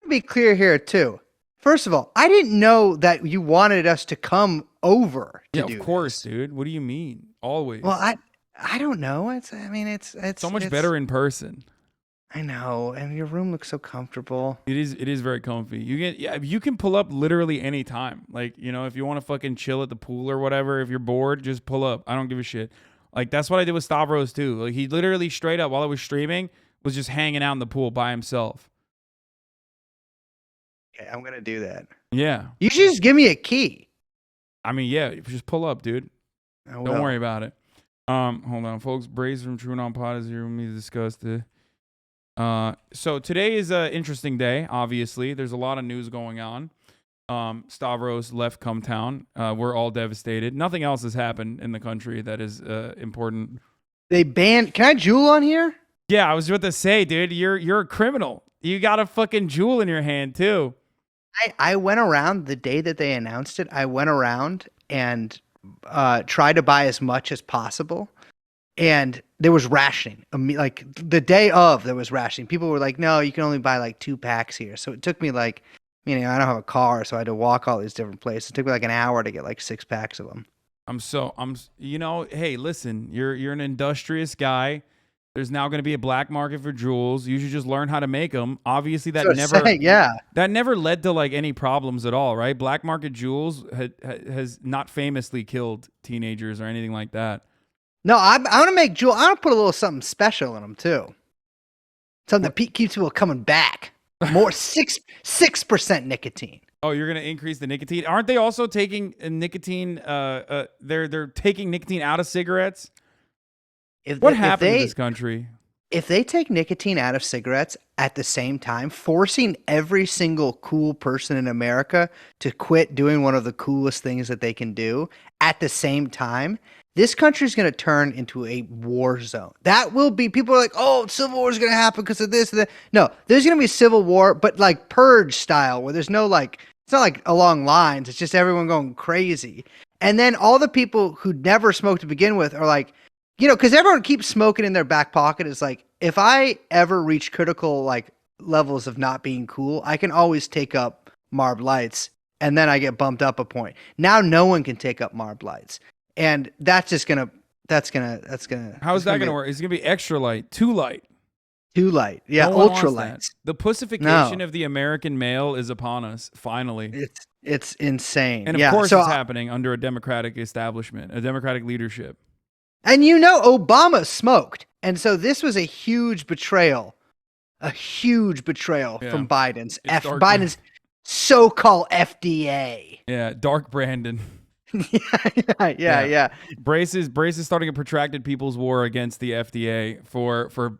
to be clear here too. First of all, I didn't know that you wanted us to come over to Yeah, of do course, this. dude. What do you mean? Well, Always. I don't know. So much It's. better in person. I know, and your room looks so comfortable. It is very comfy. You can pull up literally any time. Like, if you want to fucking chill at the pool or whatever, if you're bored, just pull up. I don't give a shit. Like that's what I did with Stavros too. Like he literally straight up while I was streaming was just hanging out in the pool by himself. Okay, I'm gonna do that. Yeah. You should just give me a key. I mean, yeah, just pull up, dude. I Don't will. worry about it. Hold on, folks. Braze from True Non Pod is here with me to discuss the. So today is an interesting day. Obviously, there's a lot of news going on. Stavros left Cumtown. We're all devastated. Nothing else has happened in the country that is important. They banned. Can I jewel on here? Yeah, I was about to say, dude, you're a criminal. You got a fucking jewel in your hand too. I went around the day that they announced it. I went around and tried to buy as much as possible. And there was rationing. Like the day of, there was rationing. People were like, "No, you can only buy like 2 packs here." So it took me like, meaning I don't have a car, so I had to walk all these different places. It took me like an hour to get like 6 packs of them. Hey, listen, you're an industrious guy. There's now going to be a black market for jewels. You should just learn how to make them. Obviously, So yeah. that never led to like any problems at all, right? Black market jewels has not famously killed teenagers or anything like that. No, I want to make jewel. I want to put a little something special in them too. Something that keeps people coming back. More 6% nicotine. Oh, you're gonna increase the nicotine? Aren't they also taking nicotine? They're taking nicotine out of cigarettes. What happened to this country? If they take nicotine out of cigarettes at the same time, forcing every single cool person in America to quit doing one of the coolest things that they can do at the same time, this country is going to turn into a war zone. That will be, people are like, oh, civil war is going to happen because of this and that. No, there's going to be civil war, but like purge style, where there's no like, it's not like along lines. It's just everyone going crazy. And then all the people who never smoked to begin with are like, because everyone keeps smoking in their back pocket. It's like, if I ever reach critical like levels of not being cool, I can always take up Marb Lights, and then I get bumped up a point. Now no one can take up Marb Lights. And that's gonna. How is that gonna work? It's gonna be extra light, too light. Too light. Yeah, no ultra lights. The pussification of the American male is upon us, finally. It's insane. And of course it's happening under a democratic establishment, a democratic leadership. And Obama smoked. And so this was a huge betrayal. A huge betrayal from Biden's so-called FDA. Yeah, Dark Brandon. Yeah. Brace is starting a protracted people's war against the FDA for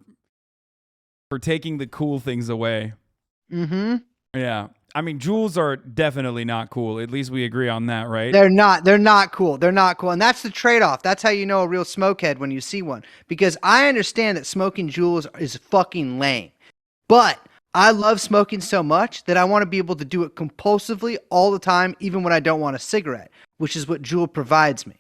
taking the cool things away. Mm-hmm. Yeah. I mean, jewels are definitely not cool. At least we agree on that, right? They're not cool. They're not cool. And that's the trade-off. That's how you know a real smokehead when you see one. Because I understand that smoking jewels is fucking lame. But I love smoking so much that I want to be able to do it compulsively all the time, even when I don't want a cigarette, which is what Juul provides me.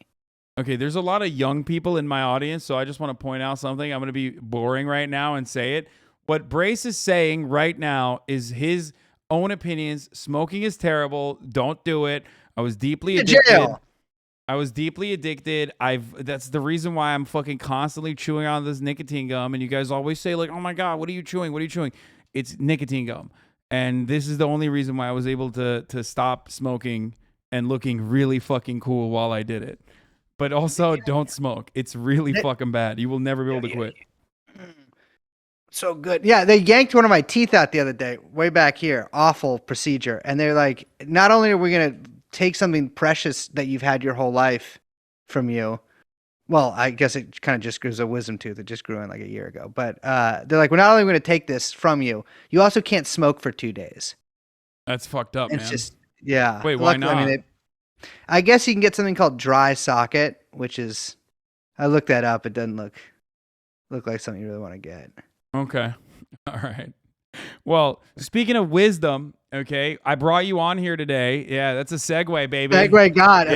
Okay, there's a lot of young people in my audience, so I just want to point out something. I'm going to be boring right now and say it. What Brace is saying right now is his own opinions. Smoking is terrible. Don't do it. I was deeply addicted. That's the reason why I'm fucking constantly chewing on this nicotine gum. And you guys always say like, oh my God, what are you chewing? What are you chewing? It's nicotine gum. And this is the only reason why I was able to stop smoking and looking really fucking cool while I did it. But also don't smoke. It's really fucking bad. You will never be able to quit. So good. Yeah, they yanked one of my teeth out the other day, way back here. Awful procedure. And they're like, not only are we going to take something precious that you've had your whole life from you. Well, I guess it kind of just grew a wisdom tooth. It just grew in like a year ago. But they're like, we're not only going to take this from you, you also can't smoke for 2 days. That's fucked up, man. It's just, yeah. Wait, why not? I mean, I guess you can get something called dry socket, which is, I looked that up. It doesn't look like something you really want to get. Okay. All right. Well, speaking of wisdom, okay, I brought you on here today. Yeah, that's a segue, baby. Segue God.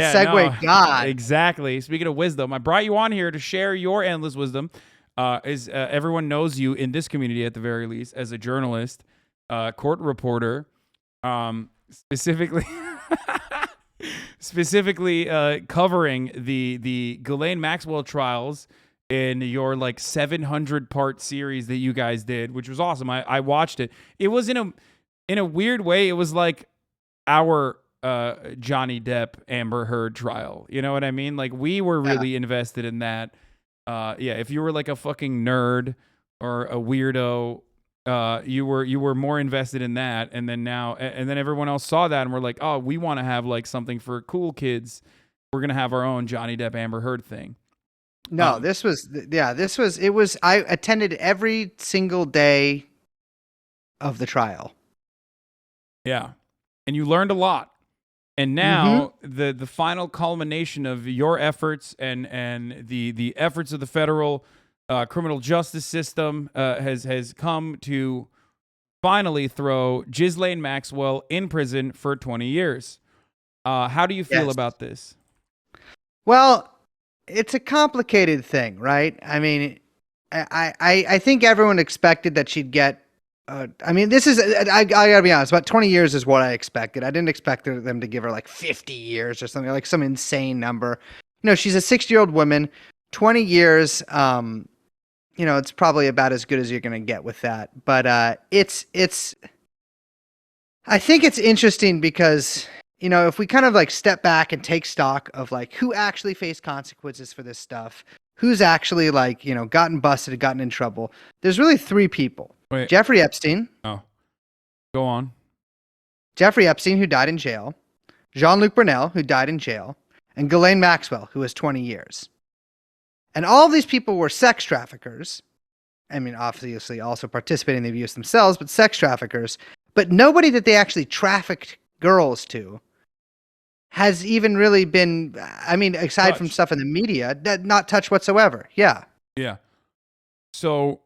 God. Exactly. Speaking of wisdom, I brought you on here to share your endless wisdom. Everyone knows you in this community, at the very least, as a journalist. court reporter, specifically covering the Ghislaine Maxwell trials in your like 700-part series that you guys did, which was awesome. I watched it. It was in a weird way. It was like our Johnny Depp Amber Heard trial. You know what I mean? Like we were really invested in that. Yeah, if you were like a fucking nerd or a weirdo, you were more invested in that, and then everyone else saw that and we're like, oh, we want to have like something for cool kids. We're gonna have our own Johnny Depp Amber Heard thing. No, it was, I attended every single day of the trial. Yeah. And you learned a lot. And now the final culmination of your efforts and the efforts of the federal criminal justice system has come to finally throw Ghislaine Maxwell in prison for 20 years. How do you feel about this? Well, it's a complicated thing, right? I mean, I think everyone expected that she'd get. I mean, this is. I gotta be honest. About 20 years is what I expected. I didn't expect them to give her like 50 years or something, like some insane number. You know, she's a 60-year-old woman. 20 years. You know, it's probably about as good as you're gonna get with that. But it's. I think it's interesting because, you know, if we kind of like step back and take stock of like who actually faced consequences for this stuff, who's actually like, you know, gotten busted, gotten in trouble, there's really three people. Wait. Jeffrey Epstein. Oh, go on. Jeffrey Epstein, who died in jail. Jean-Luc Brunel, who died in jail. And Ghislaine Maxwell, who was 20 years. And all of these people were sex traffickers. I mean, obviously also participating in the abuse themselves, but sex traffickers. But nobody that they actually trafficked girls to has even really been, I mean, aside from stuff in the media, not touched whatsoever. Yeah. Yeah. So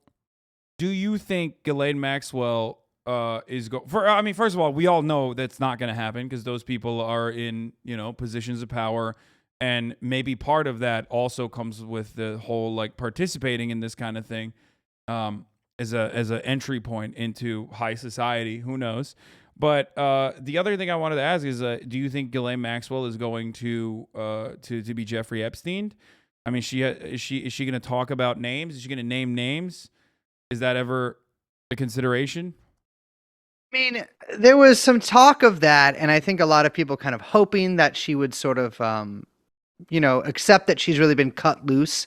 do you think Ghislaine Maxwell I mean, first of all, we all know that's not going to happen because those people are in, you know, positions of power. And maybe part of that also comes with the whole like participating in this kind of thing as an entry point into high society. Who knows? But the other thing I wanted to ask is, do you think Ghislaine Maxwell is going to be Jeffrey Epstein? I mean, is she going to talk about names? Is she going to name names? Is that ever a consideration? I mean, there was some talk of that, and I think a lot of people kind of hoping that she would sort of, you know, accept that she's really been cut loose,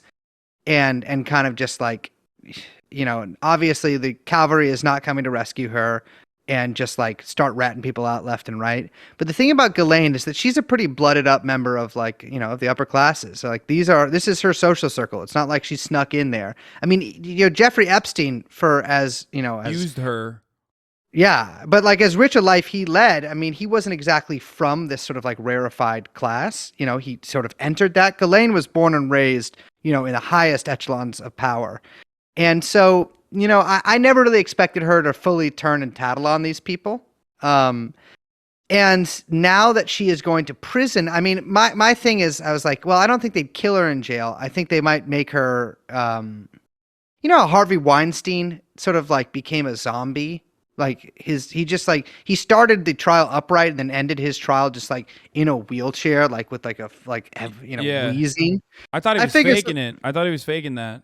and kind of just like, you know, obviously the cavalry is not coming to rescue her. And just like start ratting people out left and right. But the thing about Ghislaine is that she's a pretty blooded up member of like, you know, of the upper classes. So like this is her social circle. It's not like she snuck in there. I mean, you know, Jeffrey Epstein used her. Yeah. But like as rich a life he led, I mean, he wasn't exactly from this sort of like rarefied class. You know, he sort of entered that. Ghislaine was born and raised, you know, in the highest echelons of power. And so, you know, I never really expected her to fully turn and tattle on these people. And now that she is going to prison, I mean, my thing is, I was like, well, I don't think they'd kill her in jail. I think they might make her, you know, how Harvey Weinstein sort of like became a zombie. Like he started the trial upright and then ended his trial just like in a wheelchair, like with wheezing. I thought he was faking it. I thought he was faking that.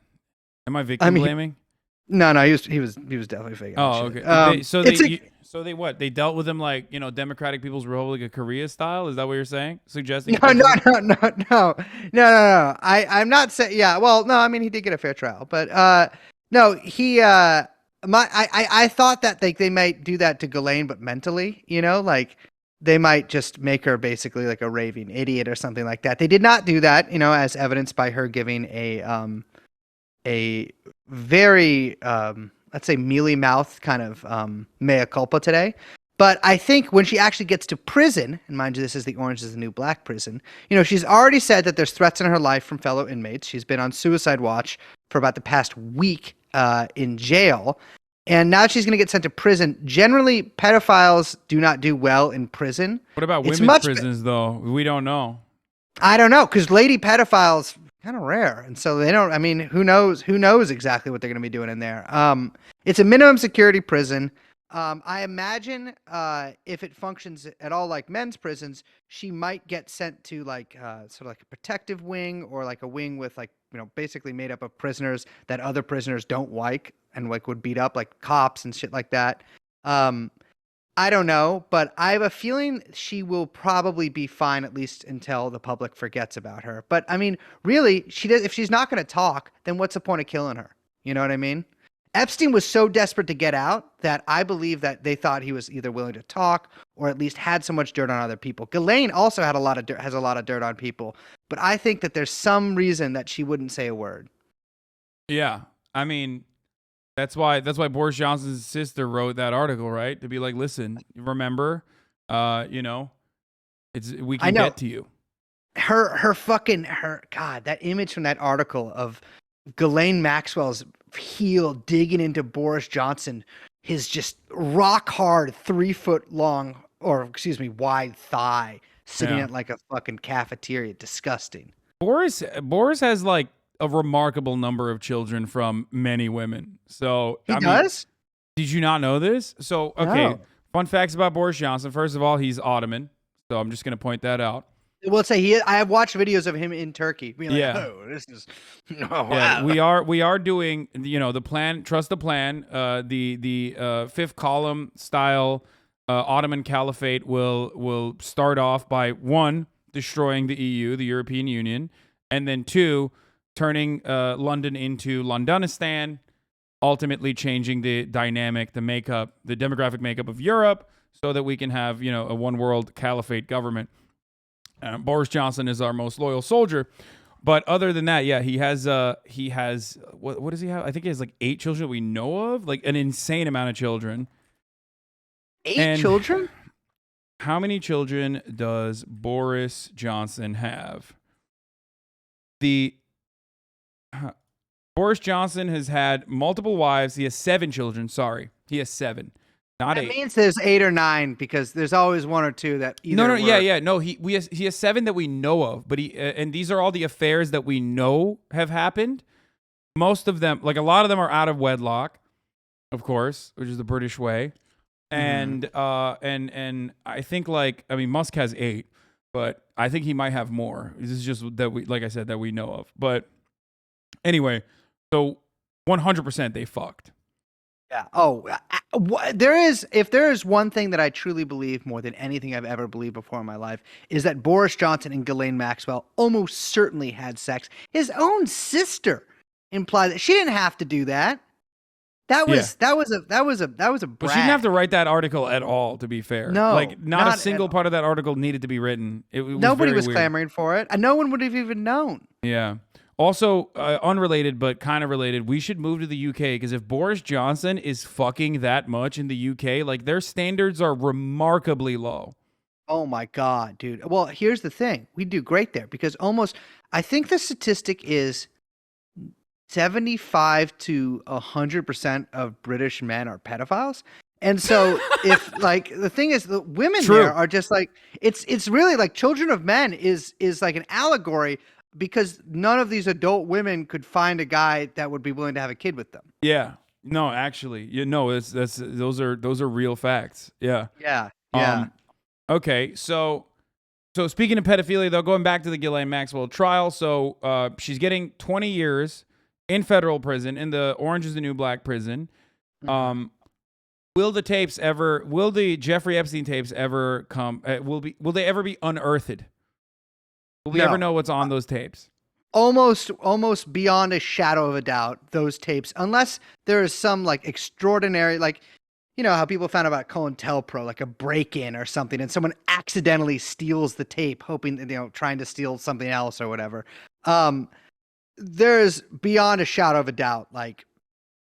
Am I victim blaming? No, he was definitely faking. Oh, okay. So they what? They dealt with him like, you know, Democratic People's Republic of Korea style? Is that what you're saying? Suggesting? No. I'm not saying. Yeah. Well, no. I mean, he did get a fair trial, but no. I thought that they might do that to Ghislaine, but mentally, you know, like they might just make her basically like a raving idiot or something like that. They did not do that, you know, as evidenced by her giving a very, let's say, mealy-mouthed kind of mea culpa today. But I think when she actually gets to prison, and mind you, this is the Orange is the New Black prison, you know, she's already said that there's threats in her life from fellow inmates. She's been on suicide watch for about the past week in jail. And now she's going to get sent to prison. Generally, pedophiles do not do well in prison. What about women's prisons, though? We don't know. I don't know, because lady pedophiles kind of rare, and so they don't. I mean, who knows exactly what they're going to be doing in there? It's a minimum security prison. I imagine if it functions at all like men's prisons, she might get sent to like sort of like a protective wing or like a wing with like basically made up of prisoners that other prisoners don't like and like would beat up like cops and shit like that. Um, I don't know, but I have a feeling she will probably be fine at least until the public forgets about her. But I mean, really, she does. If she's not going to talk, then what's the point of killing her? You know what I mean? Epstein was so desperate to get out that I believe that they thought he was either willing to talk or at least had so much dirt on other people. Ghislaine also had a lot of dirt, has a lot of dirt on people, but I think that there's some reason that she wouldn't say a word. Yeah, I mean, that's why Boris Johnson's sister wrote that article, right? To be like, listen, remember, you know, we I can know get to you. her God, that image from that article of Ghislaine Maxwell's heel digging into Boris Johnson, his just rock hard 3 foot long, or excuse me, wide thigh sitting Yeah, at like a fucking cafeteria. Disgusting. Boris has like a remarkable number of children from many women. So He I mean, does? did you not know this? So okay, No. fun facts about Boris Johnson. First of all, he's Ottoman. So I'm just gonna point that out. Well, say I have watched videos of him in Turkey being like, Yeah. oh, this is, oh, Yeah, wow. we are doing the plan. Trust the plan. The fifth column style Ottoman Caliphate will start off by one, destroying the EU, the European Union, and then two, turning London into Londonistan, ultimately changing the dynamic, the makeup, the demographic makeup of Europe, so that we can have a one world caliphate government. Boris Johnson is our most loyal soldier. But other than that, yeah, he has what does he have? I think he has like 8 children that we know of, like an insane amount of children. Eight And children? how many children does Boris Johnson have? The Boris Johnson has had multiple wives. He has 7 children. Sorry, he has 7, not That 8. means there's 8 or 9 because there's always one or two that No, either no, yeah, were. yeah, no. He has 7 that we know of, but he and these are all the affairs that we know have happened. Most of them, like a lot of them, are out of wedlock, of course, which is the British way. Mhm. And I think Musk has 8, but I think he might have more. This is just that we, like I said, that we know of. But anyway, so 100% they fucked. Yeah. Oh, if there is one thing that I truly believe more than anything I've ever believed before in my life is that Boris Johnson and Ghislaine Maxwell almost certainly had sex. His own sister implied that she didn't have to do that. That Yeah. was a But she didn't have brag. to write that article at all, to be fair. No, Like, not a not at single all. part of that article needed to be written. It was Nobody very was weird. clamoring for it, and no one would have even known. Yeah. Also, unrelated but kind of related, we should move to the UK because if Boris Johnson is fucking that much in the UK, like their standards are remarkably low. Oh my God, dude. Well, here's the thing. We do great there because I think the statistic is 75 to 100% of British men are pedophiles. And so if like the thing is the women there True. are just like it's really like Children of Men is like an allegory because none of these adult women could find a guy that would be willing to have a kid with them. Yeah. No, actually, those are real facts. Yeah. Yeah. Yeah. Um. Okay. So speaking of pedophilia, though, going back to the Ghislaine Maxwell trial, so she's getting 20 years in federal prison in the Orange is the New Black prison. Mhm. Um. Will the Jeffrey Epstein tapes ever come? Will they ever be unearthed? Will we ever No. know what's on those tapes? Almost beyond a shadow of a doubt those tapes unless there is some like extraordinary like how people found about COINTELPRO like a break-in or something and someone accidentally steals the tape hoping trying to steal something else or whatever. There's beyond a shadow of a doubt like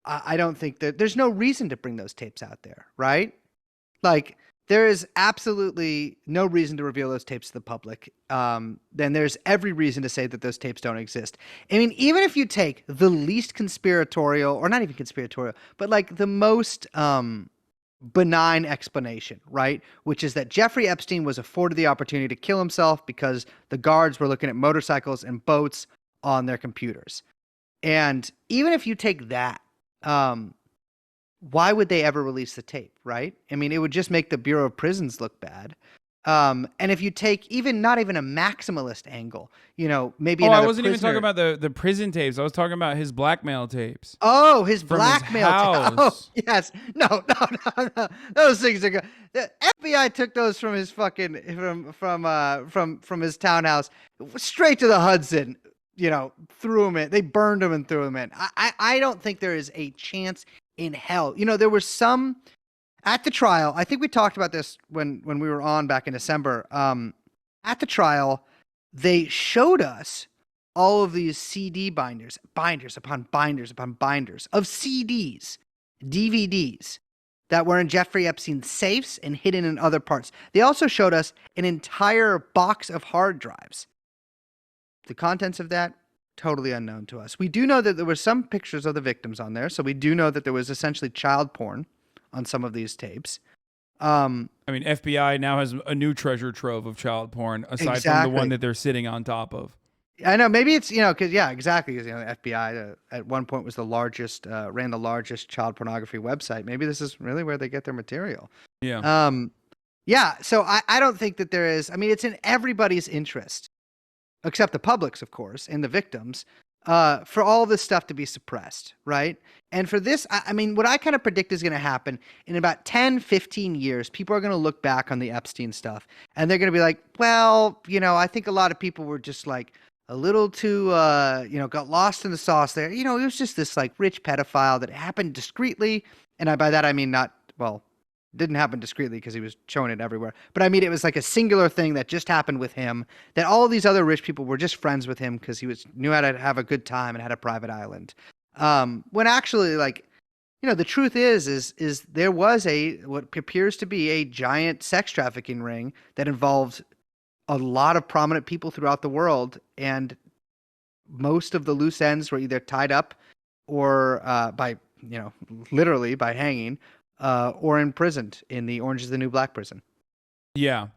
I don't think that there's no reason to bring those tapes out there, right? Like there is absolutely no reason to reveal those tapes to the public. Then there's every reason to say that those tapes don't exist. I mean, even if you take the least conspiratorial, or not even conspiratorial, but like the most benign explanation, right? Which is that Jeffrey Epstein was afforded the opportunity to kill himself because the guards were looking at motorcycles and boats on their computers. And even if you take that, um, why would they ever release the tape, right? I mean, it would just make the Bureau of Prisons look bad. And if you take even not even a maximalist angle, maybe Oh, I another wasn't even talking prisoner. about the prison tapes. I was talking about his blackmail tapes Oh, his from his blackmail. Oh, house. yes. No, no, no, no. Those things are good. The FBI took those from his fucking from his townhouse straight to the Hudson. Threw him in. They burned him and threw him in. I don't think there is a chance in hell. There were some at the trial. I think we talked about this when we were on back in December. At the trial, they showed us all of these CD binders upon binders upon binders of CDs, DVDs that were in Jeffrey Epstein's safes and hidden in other parts. They also showed us an entire box of hard drives. The contents of that, totally unknown to us. We do know that there were some pictures of the victims on there, so we do know that there was essentially child porn on some of these tapes. I mean, FBI now has a new treasure trove of child porn, aside from the one Exactly. that they're sitting on top of. I know, maybe it's, because, yeah, exactly. Because, the FBI at one point was ran the largest child pornography website. Maybe this is really where they get their material. Yeah. Yeah. So I don't think that there is, I mean, it's in everybody's interest, except the public's, of course, and the victims, for all this stuff to be suppressed, right? And for this, I mean, what I kind of predict is going to happen in about 10, 15 years, people are going to look back on the Epstein stuff and they're going to be like, well, I think a lot of people were just like, a little too, got lost in the sauce there. It was just this like rich pedophile that happened discreetly. And by that, I mean didn't happen discreetly because he was showing it everywhere. But I mean, it was like a singular thing that just happened with him, that all of these other rich people were just friends with him because knew how to have a good time and had a private island. When actually, like, the truth is there was what appears to be a giant sex trafficking ring that involved a lot of prominent people throughout the world, and most of the loose ends were either tied up or by literally by hanging, or imprisoned in the Orange is the New Black prison. Yeah.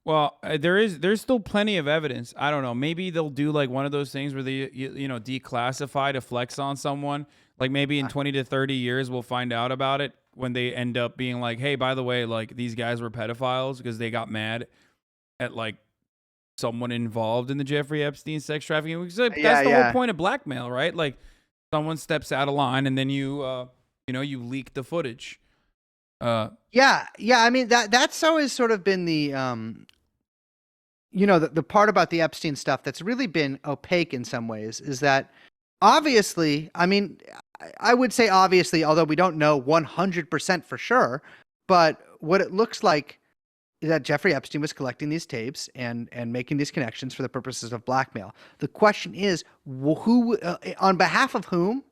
Well, there's still plenty of evidence. I don't know. Maybe they'll do like one of those things where they declassify to flex on someone. Like maybe in 20 to 30 years we'll find out about it when they end up being like, "Hey, by the way, like these guys were pedophiles because they got mad at like someone involved in the Jeffrey Epstein sex trafficking." That's the whole point of blackmail, right? Like someone steps out of line and then you leak the footage. Yeah. I mean, that's always sort of been the the part about the Epstein stuff that's really been opaque in some ways is that obviously, I mean, I would say obviously, although we don't know 100% for sure, but what it looks like is that Jeffrey Epstein was collecting these tapes and making these connections for the purposes of blackmail. The question is, who, on behalf of whom,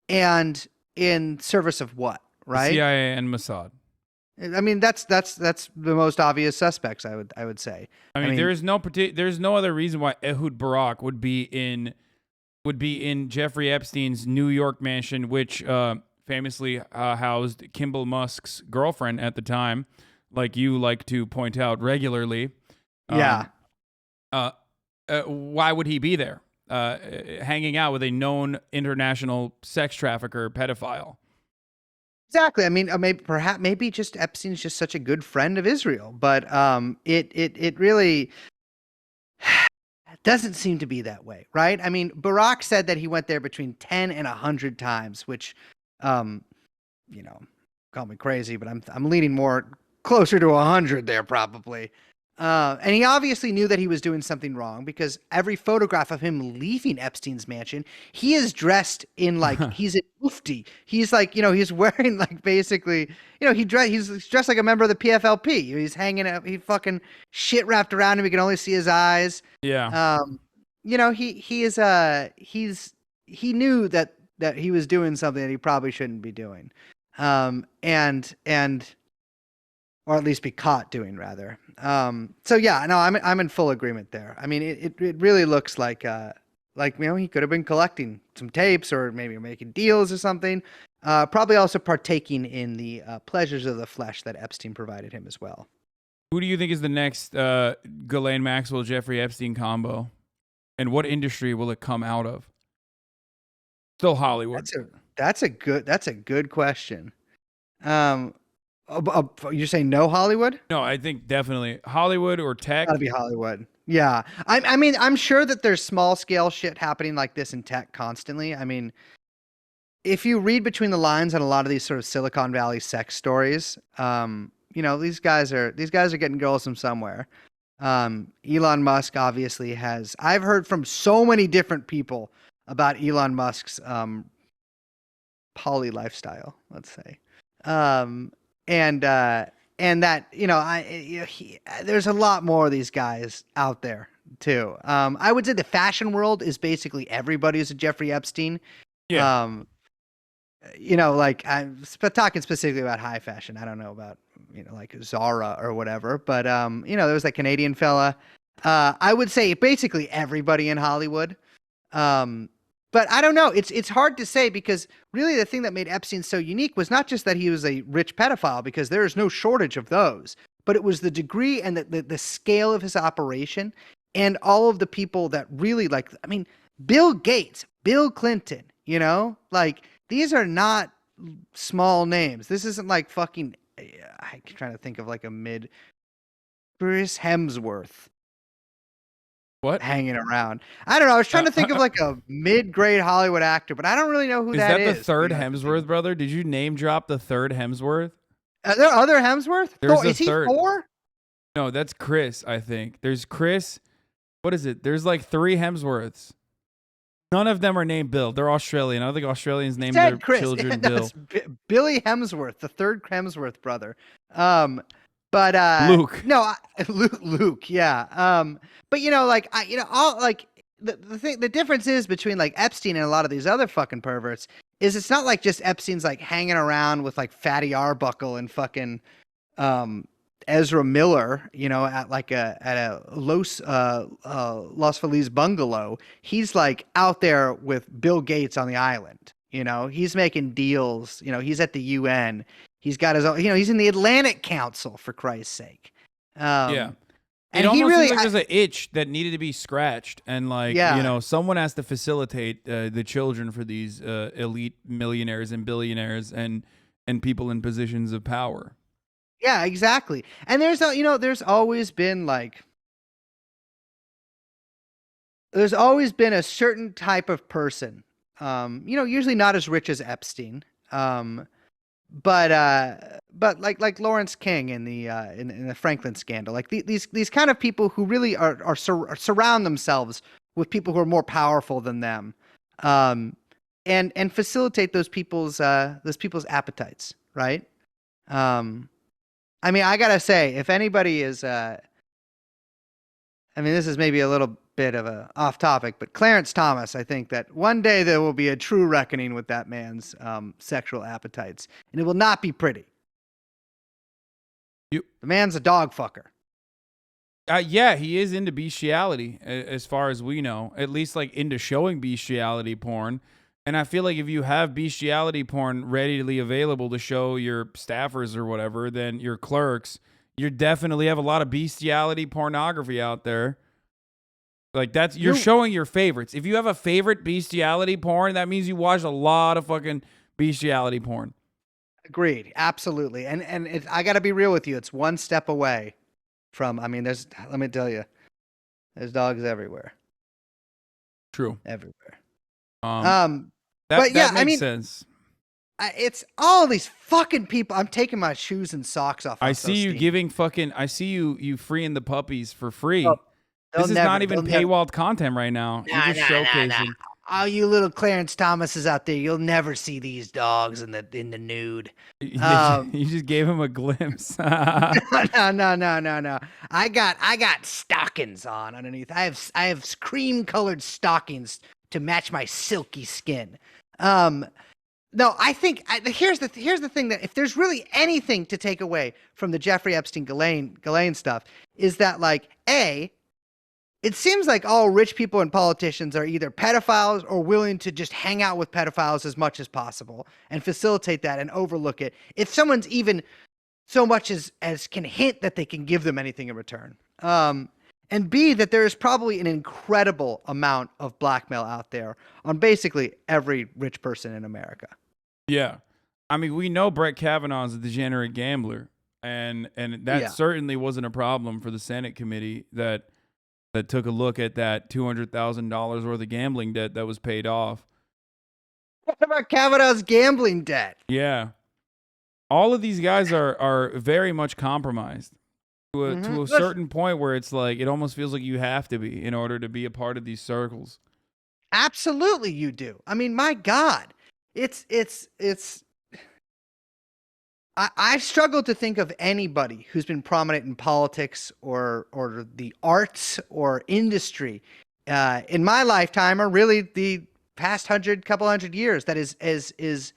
and in service of what, right? The CIA and Mossad. I mean, that's the most obvious suspects. I would say. I mean, there's no other reason why Ehud Barak would be in Jeffrey Epstein's New York mansion, which famously housed Kimball Musk's girlfriend at the time, like you like to point out regularly. Yeah. Why would he be there, hanging out with a known international sex trafficker, pedophile? Exactly. I mean, maybe just Epstein's just such a good friend of Israel, but it really doesn't seem to be that way, right? I mean, Barak said that he went there between 10 and 100 times, which, call me crazy, but I'm leaning more closer to 100 there probably. And he obviously knew that he was doing something wrong because every photograph of him leaving Epstein's mansion, he is dressed in like he's a mufti. He's like, he's wearing like basically, he's dressed like a member of the PFLP. He's hanging out, he fucking shit wrapped around him. You can only see his eyes. Yeah. He knew that he was doing something that he probably shouldn't be doing. Or at least be caught doing, rather. So yeah, no, I'm in full agreement there. I mean, it really looks like he could have been collecting some tapes or maybe making deals or something. Probably also partaking in the pleasures of the flesh that Epstein provided him as well. Who do you think is the next Ghislaine Maxwell Jeffrey Epstein combo, and what industry will it come out of? Still Hollywood. That's a good question. Um, you're saying no Hollywood? No, I think definitely Hollywood or Gotta tech. be Hollywood. Yeah. I mean, I'm sure that there's small scale shit happening like this in tech constantly. I mean, if you read between the lines on a lot of these sort of Silicon Valley sex stories, these guys are getting girls from somewhere. Elon Musk obviously has. I've heard from so many different people about Elon Musk's poly lifestyle, let's say. Um, and that there's a lot more of these guys out there too. I would say the fashion world is basically everybody who's a Jeffrey Epstein. Yeah. Um, like I'm talking specifically about high fashion. I don't know about like Zara or whatever, but there was that Canadian fella. I would say basically everybody in Hollywood. Um, but I don't know. It's hard to say because really the thing that made Epstein so unique was not just that he was a rich pedophile, because there is no shortage of those, but it was the degree and the scale of his operation and all of the people that really like. I mean, Bill Gates, Bill Clinton. Like these are not small names. This isn't like fucking. I'm trying to think of like a mid Chris Hemsworth What? hanging around. I don't know. I was trying to think of like a mid-grade Hollywood actor, but I don't really know who Is that that the is, to third be honest with you. Hemsworth brother? Did you name drop the third Hemsworth? Are there other Hemsworth? There's Thor, a is he third. Thor? No, that's Chris, I think. There's Chris. What is it? There's like three Hemsworths. None of them are named Bill. They're Australian. I don't think Australians He name their said Chris. children No, Bill. it's Billy Hemsworth, the third Hemsworth brother. Um, but Luke. no, Luke, yeah. But like all like the difference is between like Epstein and a lot of these other fucking perverts is it's not like just Epstein's like hanging around with like Fatty Arbuckle and fucking um Ezra Miller, at a Los Feliz bungalow. He's like out there with Bill Gates on the island. He's making deals. He's at the UN. He's got his own. He's in the Atlantic Council, for Christ's sake. Yeah. Um, It and he almost seems really, like there's an itch that needed to be scratched, and like yeah, someone has to facilitate the children for these elite millionaires and billionaires and people in positions of power. yeah, exactly. And there's always been like there's always been a certain type of person, usually not as rich as Epstein, but like Lawrence King in the Franklin scandal, like these kind of people who really surround themselves with people who are more powerful than them, um, and facilitate those people's appetites, right? Um, I mean, I gotta say, if anybody is, I mean, this is maybe a little bit of a off topic, but Clarence Thomas, I think that one day there will be a true reckoning with that man's sexual appetites, and it will not be pretty. You, The man's a dog fucker. yeah, he is into bestiality, as far as we know. At least like into showing bestiality porn. And I feel like if you have bestiality porn readily available to show your staffers or whatever, then your clerks, you definitely have a lot of bestiality pornography out there. Like you're You showing your favorites. If you have a favorite bestiality porn, that means you watch a lot of fucking bestiality porn. agreed, absolutely, and I got to be real with you. It's one step away from. I mean, let me tell you, there's dogs everywhere, True. everywhere. Um, Um, that but yeah, that I makes mean, sense. it's all these fucking people. I'm taking my shoes and socks off. I I'm see so you steamy. giving fucking. I see you freeing the puppies for Oh, free. they'll This is never. not even They'll never. paywalled content right now. You're Nah, just nah, nah, nah. showcasing. All you little Clarence Thomases out there, you'll never see these dogs in the nude. Um, You just gave him a glimpse. no, no, no, no, no. I got stockings on underneath. I have cream colored stockings to match my silky skin. Um, no, I think here's the thing that if there's really anything to take away from the Jeffrey Epstein Ghislaine stuff is that like it seems like all rich people and politicians are either pedophiles or willing to just hang out with pedophiles as much as possible and facilitate that and overlook it. If someone's even so much as can hint that they can give them anything in return. And B, that there is probably an incredible amount of blackmail out there on basically every rich person in America. Yeah. I mean, we know Brett Kavanaugh's a degenerate gambler, and that Yeah. certainly wasn't a problem for the Senate committee that took a look at that $200,000 worth of gambling debt that was paid off. What about Kavanaugh's gambling debt? Yeah, all of these guys are very much compromised to a Listen, certain point where it's like it almost feels like you have to be in order to be a part of these circles. absolutely you do. I mean, my God. It's I struggle to think of anybody who's been prominent in politics or the arts or industry in my lifetime, or really the past couple hundred years, that is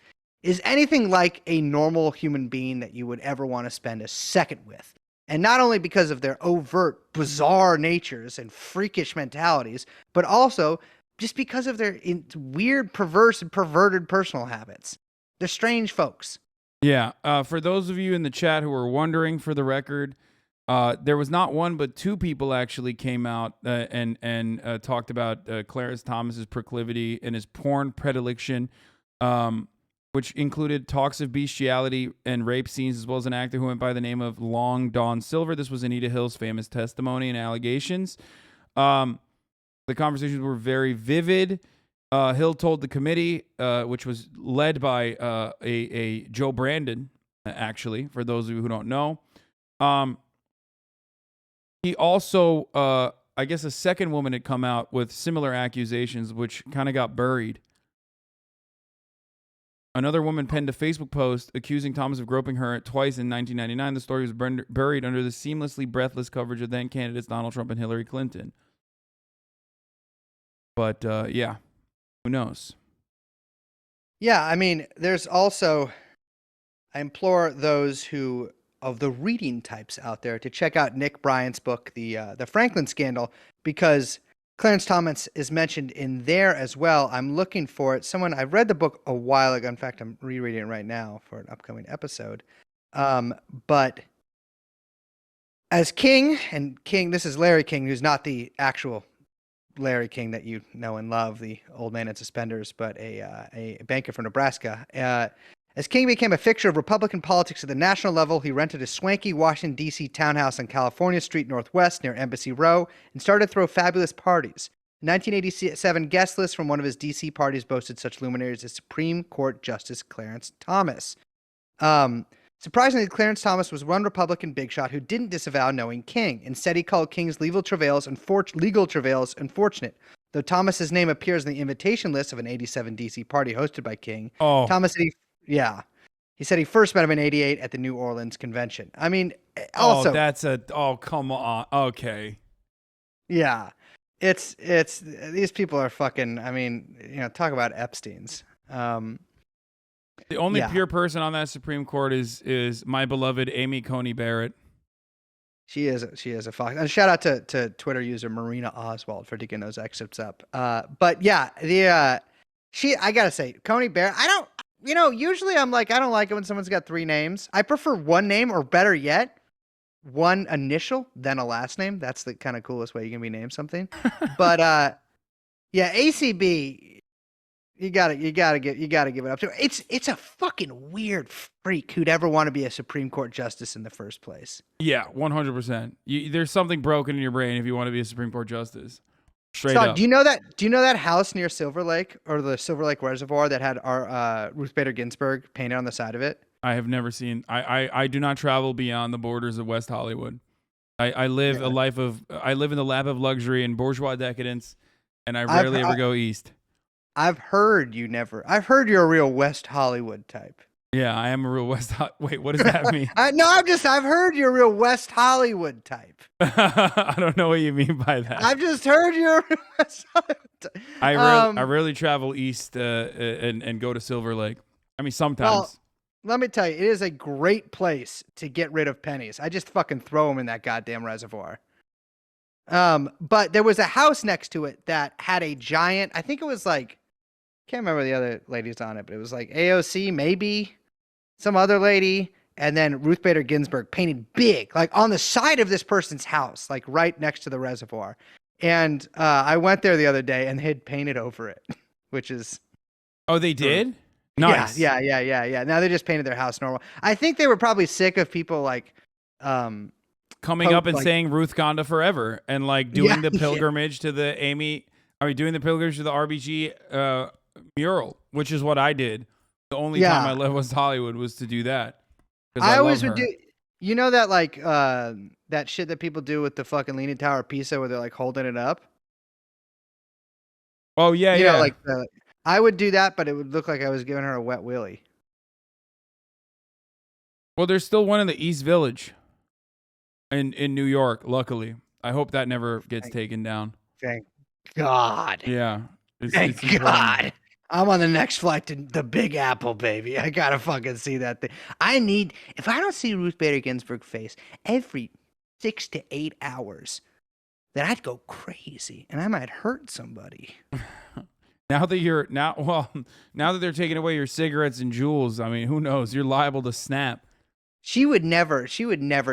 anything like a normal human being that you would ever want to spend a second with. And not only because of their overt, bizarre natures and freakish mentalities, but also just because of their weird, perverse, and perverted personal habits. They're strange folks. Yeah. For those of you in the chat who are wondering, for the record, there was not one but two people actually came out and talked about Clarence Thomas's proclivity and his porn predilection, which included talks of bestiality and rape scenes, as well as an actor who went by the name of Long Dawn Silver. This was Anita Hill's famous testimony and allegations. The conversations were very vivid. Hill told the committee, which was led by a Joe Brandon, actually, for those of you who don't know. He also, I guess a second woman had come out with similar accusations, which kind of got buried. Another woman penned a Facebook post accusing Thomas of groping her twice in 1999. The story was buried under the seamlessly breathless coverage of then candidates Donald Trump and Hillary Clinton. But yeah, who knows? Yeah, I mean, there's also, I implore those who of the reading types out there to check out Nick Bryant's book, the Franklin Scandal, because Clarence Thomas is mentioned in there as well. I'm looking for it. I read the book a while ago. In fact, I'm rereading it right now for an upcoming episode. But as King, this is Larry King, who's not the actual Larry King that you know and love, the old man in suspenders, but a banker from Nebraska. As King became a fixture of Republican politics at the national level, he rented a swanky Washington, D.C. townhouse on California Street Northwest near Embassy Row and started to throw fabulous parties. The 1987 guest list from one of his D.C. parties boasted such luminaries as Supreme Court Justice Clarence Thomas. Surprisingly, Clarence Thomas was one Republican bigshot who didn't disavow knowing King. Instead, he called King's legal travails unfortunate. Though Thomas's name appears in the invitation list of an 87 D.C. party hosted by King, Thomas said he said he first met him in 88 at the New Orleans convention. I mean, also... come on. Okay. Yeah. It's these people are fucking, I mean, talk about Epstein's. The only pure person on that Supreme Court is my beloved Amy Coney Barrett. She is a fox. And shout out to Twitter user Marina Oswald for digging those excerpts up. But yeah, I gotta say, Coney Barrett, usually I'm like, I don't like it when someone's got three names. I prefer one name, or better yet, one initial, then a last name. That's the kind of coolest way you can be named something. But yeah, ACB, you gotta give it up to her. It's a fucking weird freak who'd ever want to be a Supreme Court justice in the first place. Yeah, 100%. There's something broken in your brain if you want to be a Supreme Court justice. Straight So, up. do you know that house near Silver Lake, or the Silver Lake Reservoir, that had our Ruth Bader Ginsburg painted on the side of it? I have never seen. I do not travel beyond the borders of West Hollywood. I live a life of. I live in the lap of luxury and bourgeois decadence, and I rarely ever go east. I've heard you're a real West Hollywood type. Yeah, I am a real West. Wait, what does that mean? I've heard you're a real West Hollywood type. I don't know what you mean by that. I've just heard you're a real West Hollywood type. I rarely travel east and go to Silver Lake. I mean, sometimes. Well, let me tell you, it is a great place to get rid of pennies. I just fucking throw them in that goddamn reservoir. But there was a house next to it that had a giant, I think it was like, can't remember the other ladies on it, but it was like AOC, maybe some other lady, and then Ruth Bader Ginsburg painted big, like on the side of this person's house, like right next to the reservoir. And I went there the other day and they had painted over it, which is... Oh, they did? Yeah, Nice. yeah, yeah, yeah, yeah. Now they just painted their house normal. I think they were probably sick of people like, um, Coming up and like, saying Ruth Gonda forever and like yeah, doing the yeah, pilgrimage to the doing the pilgrimage to the RBG mural, which is what I did. The only time I yeah. left West Hollywood was to do that because I I love always would her. do. You know that like that shit that people do with the fucking Leaning Tower of Pisa where they're like holding it up. Oh yeah, You know, yeah. like I would do that, but it would look like I was giving her a wet willy. Well, there's still one in the East Village in New York. Luckily, I hope that never gets Thank, taken down. thank God. Yeah, Thank it's important. God. I'm on the next flight to the Big Apple, baby. I gotta fucking see that thing. If I don't see Ruth Bader Ginsburg face every 6 to 8 hours, then I'd go crazy and I might hurt somebody. Now that you're now, well, now that they're taking away your cigarettes and jewels, I mean, who knows? You're liable to snap. She would never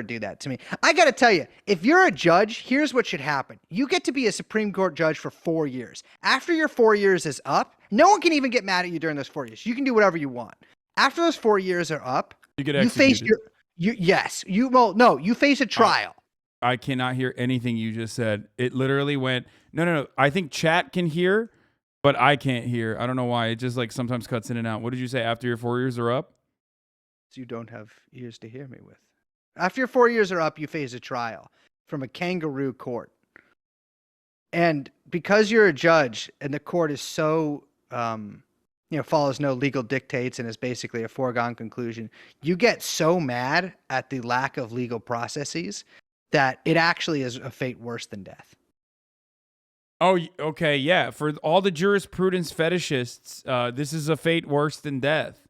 do that to me. I got to tell you, if you're a judge, here's what should happen. You get to be a Supreme Court judge for 4 years. After your 4 years is up, no one can even get mad at you during those 4 years. You can do whatever you want. After those 4 years are up, You get you face executed. you face a trial. I cannot hear anything you just said. It literally went, no, no, no. I think chat can hear, but I can't hear. I don't know why. It just like sometimes cuts in and out. What did you say? After your 4 years are up? You don't have ears to hear me with. After your 4 years are up, you face a trial from a kangaroo court. And because you're a judge and the court is so, follows no legal dictates and is basically a foregone conclusion, you get so mad at the lack of legal processes that it actually is a fate worse than death. Oh, okay. Yeah. For all the jurisprudence fetishists, this is a fate worse than death.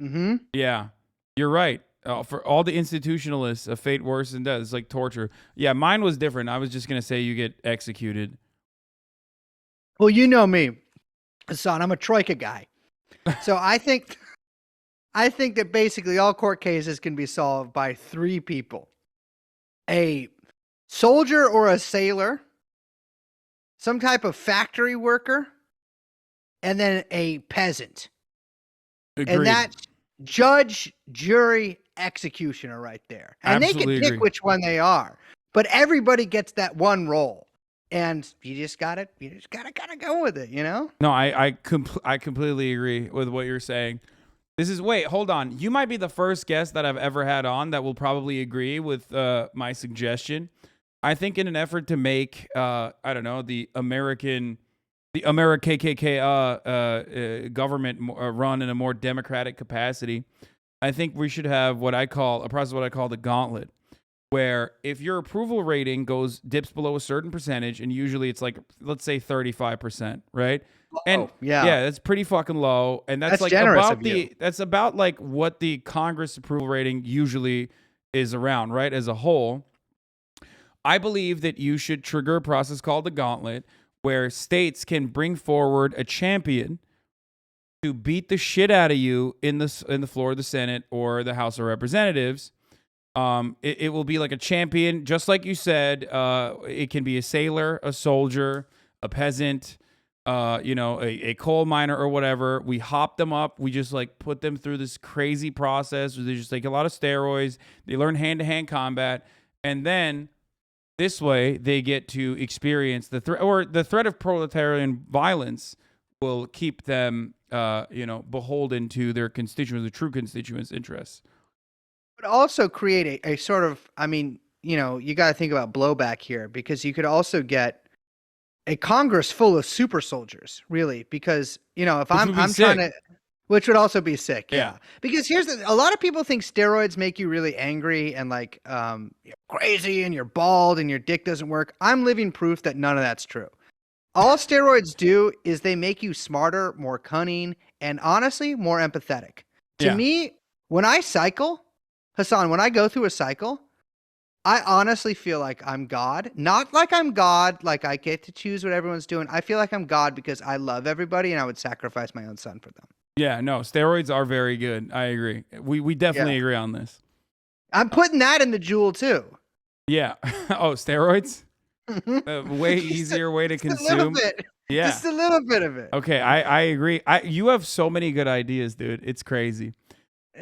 Mm-hmm. Yeah, you're right. For all the institutionalists, a fate worse than death. It's like torture. Yeah, mine was different. I was just going to say you get executed. Well, you know me, Hassan. I'm a troika guy. So I think that basically all court cases can be solved by three people: a soldier or a sailor, some type of factory worker, and then a peasant. Agreed. And that's judge, jury, executioner right there. And Absolutely they can pick agree. which one they are. But everybody gets that one role. And you just gotta kind of go with it, you know? No, I completely agree with what you're saying. Wait, hold on. You might be the first guest that I've ever had on that will probably agree with my suggestion. I think in an effort to make, I don't know, the KKK government run in a more democratic capacity, I think we should have what I call the gauntlet, where if your approval rating dips below a certain percentage, and usually it's like, let's say 35%, right? And yeah. that's pretty fucking low. And that's That's like generous about of you. that's about like what the Congress approval rating usually is around, right? As a whole, I believe that you should trigger a process called the gauntlet, where states can bring forward a champion to beat the shit out of you in the floor of the Senate or the House of Representatives. It will be like a champion, just like you said. It can be a sailor, a soldier, a peasant, a coal miner or whatever. We hop them up. We just like put them through this crazy process where they just take a lot of steroids. They learn hand-to-hand combat, and then this way they get to experience the threat of proletarian violence will keep them, beholden to their constituents, the true constituents' interests. But also create a sort of, you got to think about blowback here, because you could also get a Congress full of super soldiers, really, because, if Which I'm would be trying sick. to, which would also be sick. Yeah. Yeah. Because a lot of people think steroids make you really angry and like, you're crazy and you're bald and your dick doesn't work. I'm living proof that none of that's true. All steroids do is they make you smarter, more cunning, and honestly, more empathetic. To Yeah. me, when I cycle, Hassan, when I go through a cycle, I honestly feel like I'm God. Not like I'm God, like I get to choose what everyone's doing. I feel like I'm God because I love everybody and I would sacrifice my own son for them. Yeah, no, steroids are very good. I agree. We definitely Yeah. agree on this. I'm putting that in the jewel too. Yeah. Oh, steroids? Way easier way to Just a little consume. bit. Yeah. Just a little bit of it. Okay, I agree. You have so many good ideas, dude. It's crazy.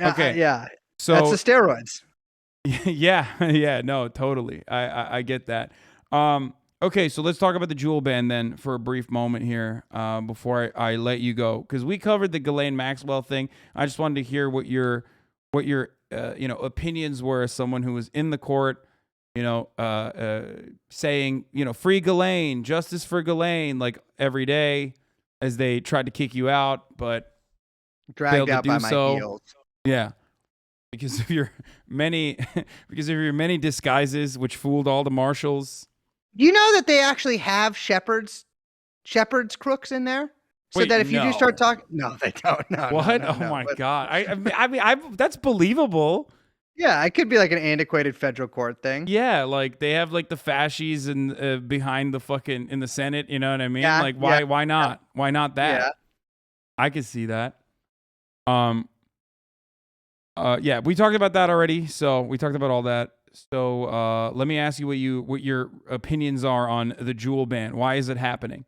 Okay, Yeah. That's the so steroids. yeah, yeah, no, totally. I get that. Okay, so let's talk about the Jewel ban then for a brief moment here, before I let you go, because we covered the Ghislaine Maxwell thing. I just wanted to hear what your opinions were as someone who was in the court, saying free Ghislaine, justice for Ghislaine, like every day as they tried to kick you out, but failed Dragged to out by do my so. heels. Yeah, because of your many because of your many disguises which fooled all the marshals. You know that they actually have shepherds crooks in there, so Wait, that if you do start no. talking, no, they don't. No, no, What? no, Oh no. my But god. I that's believable. yeah, it could be like an antiquated federal court thing. Yeah, like they have like the fascies and behind the fucking in the Senate, you know what I mean? Yeah, Like yeah, why yeah, not? Why not yeah. that? I could see that. Um yeah, we talked about that already. So we talked about all that. So let me ask you what your opinions are on the Jewel ban. Why is it happening?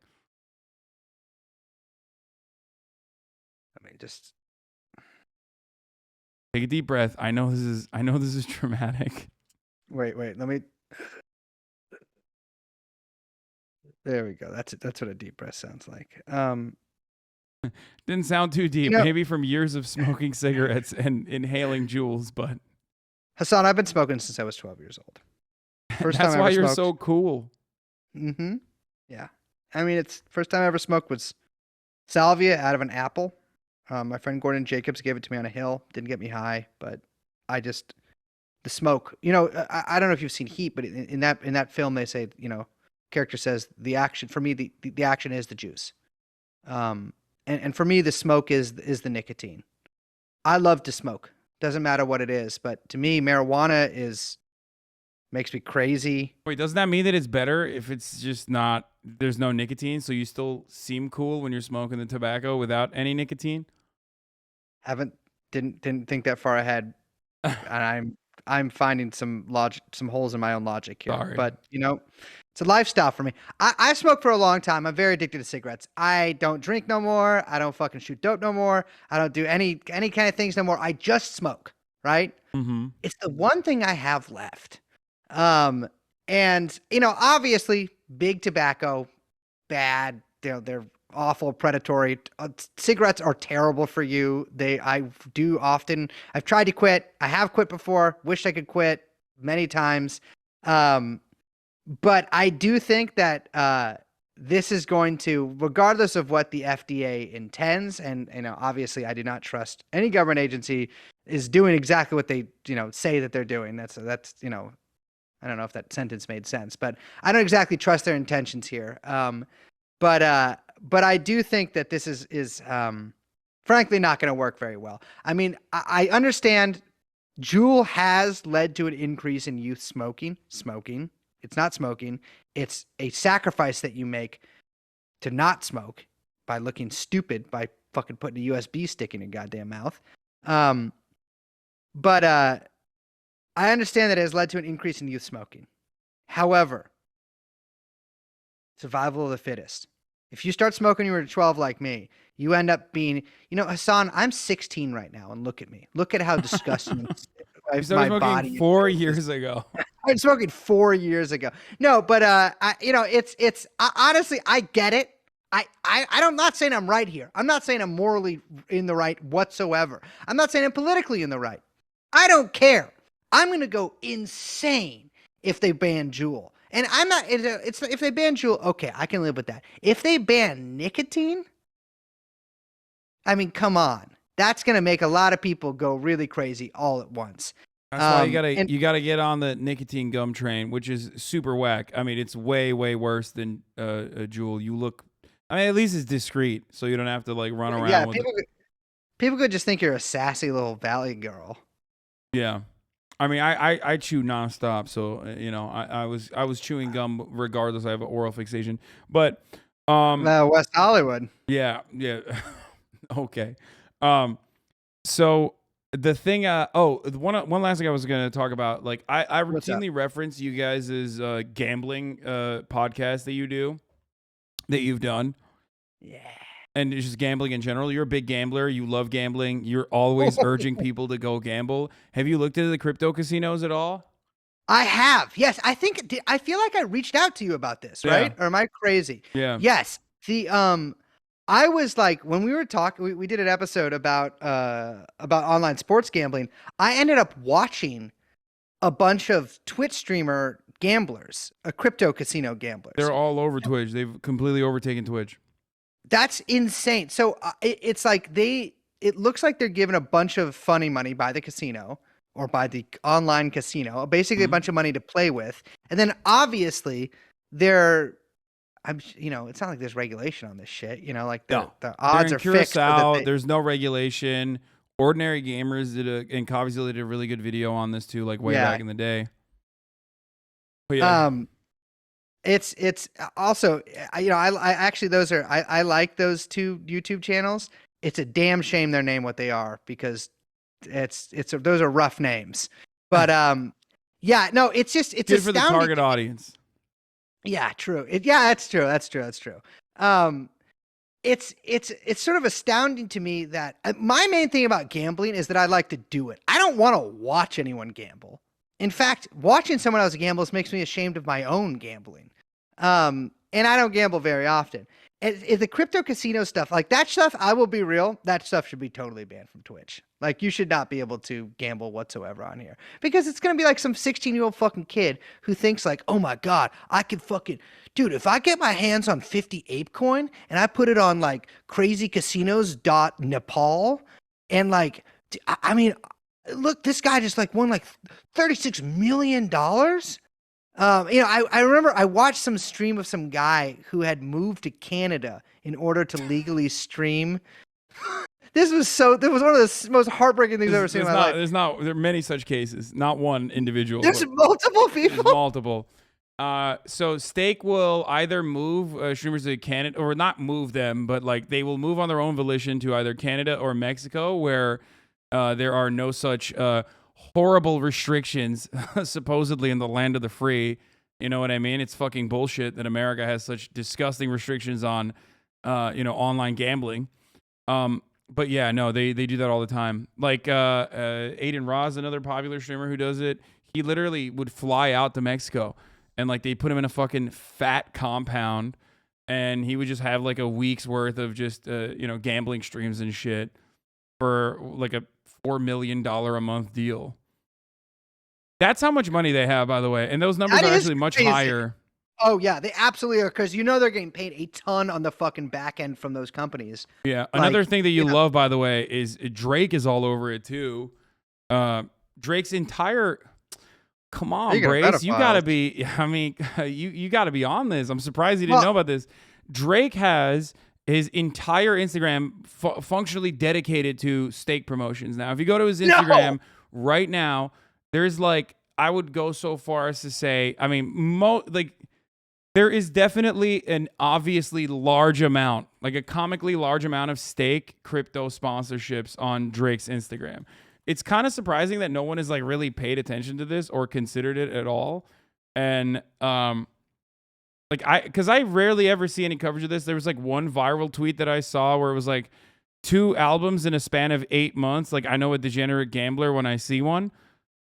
I mean, just Take a deep breath. I know this is dramatic. wait. Let me. There we go. That's it. That's what a deep breath sounds like. Didn't sound too You deep. know, Maybe from years of smoking cigarettes and inhaling jewels, but Hassan, I've been smoking since I was 12 years old. First time that's I why ever you're smoked. so cool. Mm-hmm. Yeah. I mean, it's first time I ever smoked was salvia out of an apple. My friend Gordon Jacobs gave it to me on a hill. Didn't get me high, but I just the smoke. I don't know if you've seen Heat, but in that film they say, character says the action for me the action is the juice. And for me the smoke is the nicotine. I love to smoke. Doesn't matter what it is, but to me marijuana is makes me crazy. Wait, doesn't that mean that it's better if it's just not there's no nicotine, so you still seem cool when you're smoking the tobacco without any nicotine? Haven't didn't think that far ahead, and I'm finding some holes in my own logic here. Sorry. But it's a lifestyle for me. I smoked for a long time. I'm very addicted to cigarettes. I don't drink no more. I don't fucking shoot dope no more. I don't do any kind of things no more. I just smoke. Right? Mm-hmm. It's the one thing I have left. And obviously, big tobacco, bad. They're awful, predatory. Cigarettes are terrible for you. I've tried to quit. I have quit before. Wished I could quit many times. But I do think that this is going to, regardless of what the FDA intends, and obviously I do not trust any government agency is doing exactly what they say that they're doing. That's I don't know if that sentence made sense, but I don't exactly trust their intentions here. But I do think that this is frankly not going to work very well. I mean, I understand Juul has led to an increase in youth smoking. It's not smoking. It's a sacrifice that you make to not smoke by looking stupid by fucking putting a USB stick in your goddamn mouth. But I understand that it has led to an increase in youth smoking. However, survival of the fittest. If you start smoking when you were 12 like me, you end up being, Hassan, I'm 16 right now, and look at me. Look at how disgusting You started my smoking body 4 years ago. I'm smoking 4 years ago. No, but honestly, I get it. I'm not saying I'm right here. I'm not saying I'm morally in the right whatsoever. I'm not saying I'm politically in the right. I don't care. I'm going to go insane if they ban Juul. And I'm not, it's if they ban Juul, okay, I can live with that. If they ban nicotine, I mean, come on. That's going to make a lot of people go really crazy all at once. That's why you gotta get on the nicotine gum train, which is super whack. I mean, it's way worse than a Juul. I mean, at least it's discreet, so you don't have to like run around with it. People could just think you're a sassy little valley girl. Yeah. I mean, I chew nonstop, so I was chewing gum regardless. I have an oral fixation, but West Hollywood. yeah, okay. So the thing, one last thing I was gonna talk about, like I routinely reference you guys' gambling podcast that you've done, Yeah. And it's just gambling in general. You're a big gambler. You love gambling. You're always urging people to go gamble. Have you looked into the crypto casinos at all? I have. Yes, I think I feel like I reached out to you about this, Yeah. right? Or am I crazy? Yeah. Yes. The I was like when we were talking we did an episode about online sports gambling. I ended up watching a bunch of Twitch streamer gamblers, a crypto casino gamblers. They're all over Twitch. They've completely overtaken Twitch. That's insane. So it's like it looks like they're given a bunch of funny money by the casino or by the online casino, basically a Mhm. bunch of money to play with. And then obviously they're, it's not like there's regulation on this shit, like No. the They're odds in are fixed so that Curacao. they, There's no regulation. Ordinary Gamers and Coffeezilla did a really good video on this too, like way yeah. back in the day. But yeah. It's also, I actually, I like those two YouTube channels. It's a damn shame they're named what they are because those are rough names. But yeah, no, it's Good for the astounding. target audience. Yeah, true. That's true. That's true. It's sort of astounding to me that my main thing about gambling is that I like to do it. I don't want to watch anyone gamble. In fact, watching someone else gamble makes me ashamed of my own gambling. And I don't gamble very often. And the crypto casino stuff, like that stuff, I will be real, that stuff should be totally banned from Twitch. Like you should not be able to gamble whatsoever on here because it's going to be like some 16-year-old fucking kid who thinks like, oh my God, I could fucking, dude, if I get my hands on 50 ape coin and I put it on like crazycasinos.nepal and like, I mean, look, this guy just like won like $36 million. I remember I watched some stream of some guy who had moved to Canada in order to legally stream. There was one of the most heartbreaking things I've ever seen in my life. There are many such cases, not one individual. There's multiple people. There's multiple. So Stake will either move streamers to Canada, or not move them, but like they will move on their own volition to either Canada or Mexico, where there are no such horrible restrictions supposedly in the land of the free. You know what I mean? It's fucking bullshit that America has such disgusting restrictions on online gambling. But yeah, no, they do that all the time. Like Aiden Ross, another popular streamer who does it, he literally would fly out to Mexico and like they put him in a fucking fat compound and he would just have like a week's worth of just gambling streams and shit for like a $4 million a month deal. That's how much money they have, by the way. And those numbers are actually much higher. Oh, yeah, they absolutely are, because they're getting paid a ton on the fucking back end from those companies. Yeah. Another thing that you love, by the way, is Drake is all over it, too. Drake's entire... Come on, Brace. You got to be... I mean, you got to be on this. I'm surprised you didn't know about this. Drake has his entire Instagram functionally dedicated to Stake promotions. Now, if you go to his Instagram right now, there's like... I would go so far as to say... I mean, there is definitely an obviously large amount, like a comically large amount of Stake crypto sponsorships on Drake's Instagram. It's kind of surprising that no one has like really paid attention to this or considered it at all. And because I rarely ever see any coverage of this. There was like one viral tweet that I saw where it was like 2 albums in a span of 8 months. Like I know a degenerate gambler when I see one.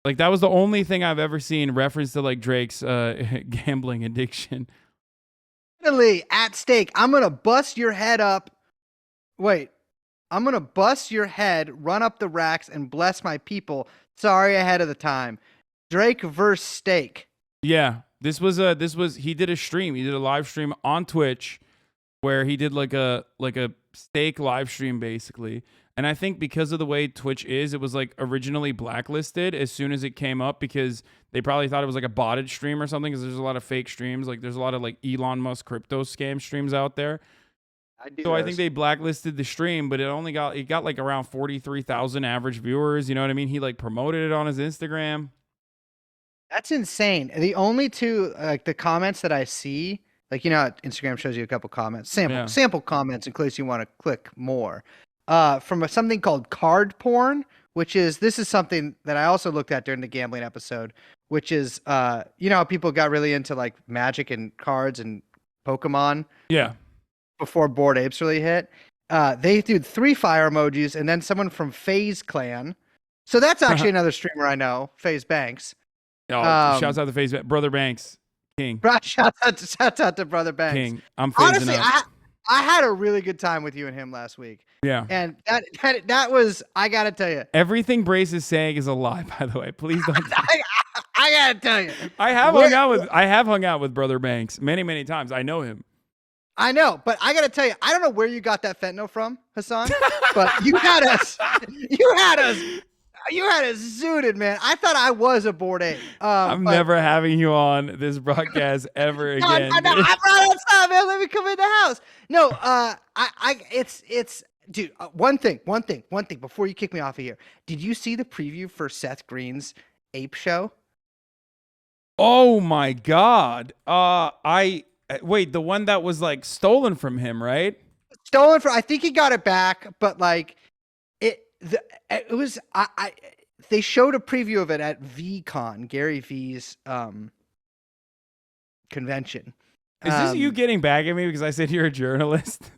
Like that was the only thing I've ever seen reference to like Drake's gambling addiction. At Stake, I'm gonna bust your head up. Wait, I'm gonna bust your head, run up the racks, and bless my people. Sorry, ahead of the time. Drake versus Stake. Yeah, he did a stream. He did a live stream on Twitch where he did like a Stake live stream basically. And I think because of the way Twitch is, it was like originally blacklisted as soon as it came up because they probably thought it was like a botted stream or something because there's a lot of fake streams. Like there's a lot of like Elon Musk crypto scam streams out there. I think they blacklisted the stream, but it got like around 43,000 average viewers. You know what I mean? He like promoted it on his Instagram. That's insane. The only two like the comments that I see, like Instagram shows you a couple comments, sample comments in case you want to click more. From something called card porn, this is something that I also looked at during the gambling episode, which is how people got really into like Magic and cards and Pokemon. Yeah. before Bored Apes really hit. They did 3 fire emojis, and then someone from FaZe Clan. So that's actually another streamer I know, FaZe Banks. Oh, shouts out to Facebook, Brother Banks, King, Shout out to Brother Banks. King. I'm phasing Honestly, up. I had a really good time with you and him last week. Yeah. And that was, I gotta tell you. Everything Brace is saying is a lie, by the way. Please don't. I gotta tell you. I have hung out with Brother Banks many times. I know him. I know, but I gotta tell you, I don't know where you got that fentanyl from, Hasan, but you had us zooted, man. I thought I was a Bored Ape. I'm never having you on this broadcast ever again. No, I brought it up, man. Let me come in the house. No, it's dude. One thing before you kick me off of here. Did you see the preview for Seth Green's Ape Show? Oh my God. Wait, the one that was like stolen from him, right? Stolen from. I think he got it back, but like it was. They showed a preview of it at VCon, Gary V's convention. Is this you getting back at me because I said you're a journalist?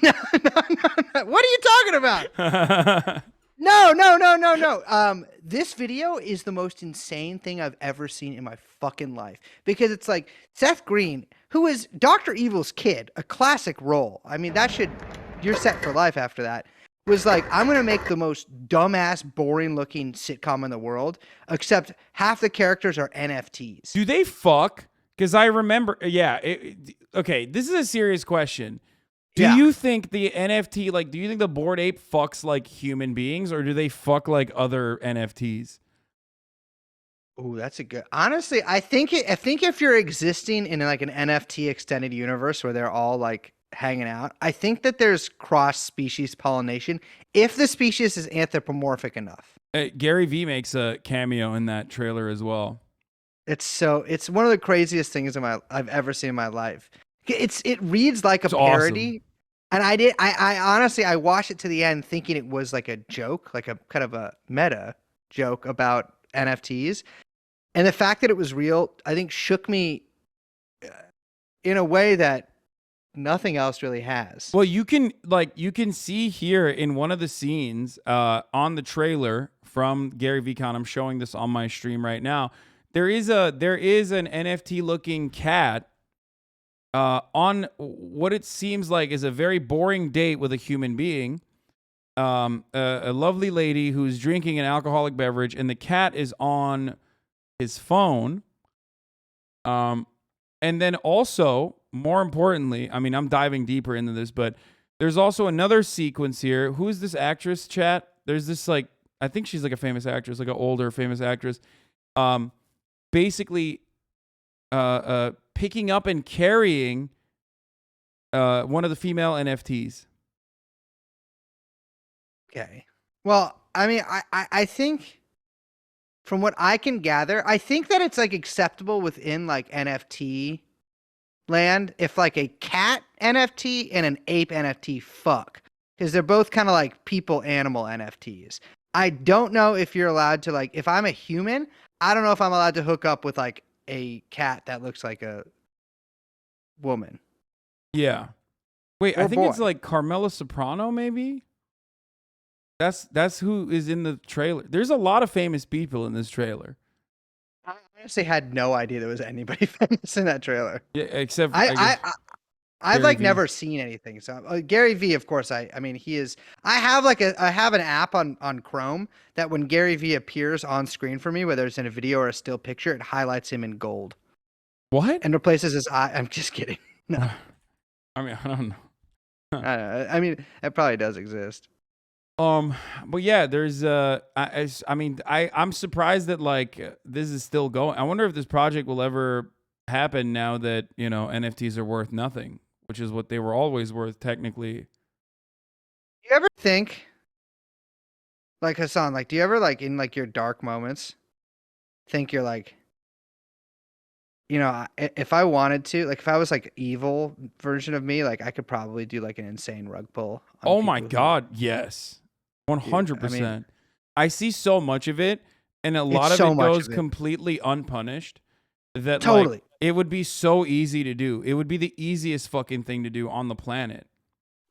No. What are you talking about? No. This video is the most insane thing I've ever seen in my fucking life, because it's like Seth Green, who is Dr. Evil's kid, a classic role. I mean, you're set for life after that. Was like, I'm going to make the most dumbass, boring looking sitcom in the world, except half the characters are NFTs. Do they fuck? Because I remember, okay, this is a serious question. Do you think the NFT, do you think the Bored Ape fucks like human beings, or do they fuck like other NFTs? Oh, that's a good. Honestly, I think if you're existing in like an NFT extended universe where they're all like hanging out, I think that there's cross-species pollination if the species is anthropomorphic enough. Gary V makes a cameo in that trailer as well. It's one of the craziest things I've ever seen in my life. It reads like a parody. Awesome. And I honestly, I watched it to the end thinking it was like a joke, like a kind of a meta joke about NFTs. And the fact that it was real, I think shook me in a way that nothing else really has. Well, you can see here in one of the scenes on the trailer from Gary VCon. I'm showing this on my stream right now. There is an NFT looking cat on what it seems like is a very boring date with a human being. A lovely lady who's drinking an alcoholic beverage, and the cat is on his phone. And then also, more importantly, I mean, I'm diving deeper into this, but there's also another sequence here. Who is this actress, chat? There's this, like, I think she's like a famous actress, like an older famous actress. Basically, picking up and carrying one of the female NFTs. Okay. Well, I mean, I think from what I can gather, I think that it's like acceptable within like NFT land if like a cat NFT and an ape NFT fuck, because they're both kind of like people animal NFTs. I don't know if you're allowed to, like, if I'm a human, I don't know if I'm allowed to hook up with like a cat that looks like a woman. Yeah. Wait, or I think boy. it's like Carmela Soprano, maybe? That's who is in the trailer. There's a lot of famous people in this trailer. I honestly had no idea there was anybody famous in that trailer. Yeah, except I've like never seen anything. So Gary V, of course, I mean, he is. I have an app on Chrome that when Gary V appears on screen for me, whether it's in a video or a still picture, it highlights him in gold. What? And replaces his eye. I'm just kidding. No. I mean, I don't know. I mean, it probably does exist. But yeah, there's I'm surprised that like this is still going. I wonder if this project will ever happen now that, you know, NFTs are worth nothing, which is what they were always worth technically. Do you ever think, like, Hasan, like, do you ever, like, in like your dark moments think you're like, you know, if I wanted to, like, if I was like evil version of me, like, I could probably do like an insane rug pull. Oh my God, yes. 100%. I see so much of it, and a lot of it goes completely unpunished. that like Totally. it would be so easy to do. It would be the easiest fucking thing to do on the planet.